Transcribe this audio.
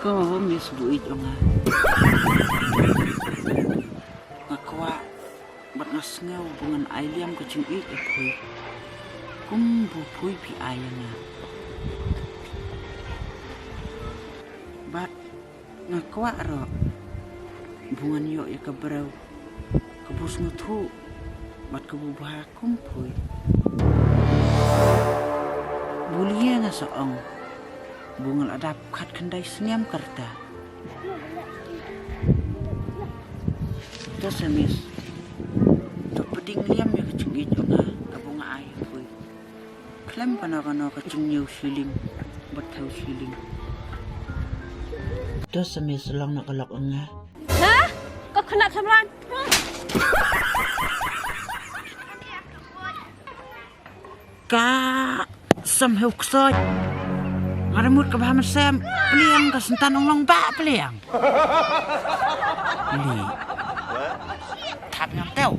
Ko mis buit nga. Ngakwa bat ngasngaw bungan ayam kucing it apoy. Kum bupoy pi ayana. Bat ngakwa ro bungan yo ya kabraw. Kabus ngutu bat kabubaha kumpoy. Bulia nga soong bungal adap kat kendai senyam kerta. Ito samis to peding liam ya kecing ijo nga kabunga ayam poy. Klem kana kecing nyaw siling bathaw siling. Ito samis lang nakalak nga. Ha? Kau kena samran? Ka samhew ksoj. Ngaramut ka bahaman sam peliang ka sentan long ba peliang. Li. Tap yang teu.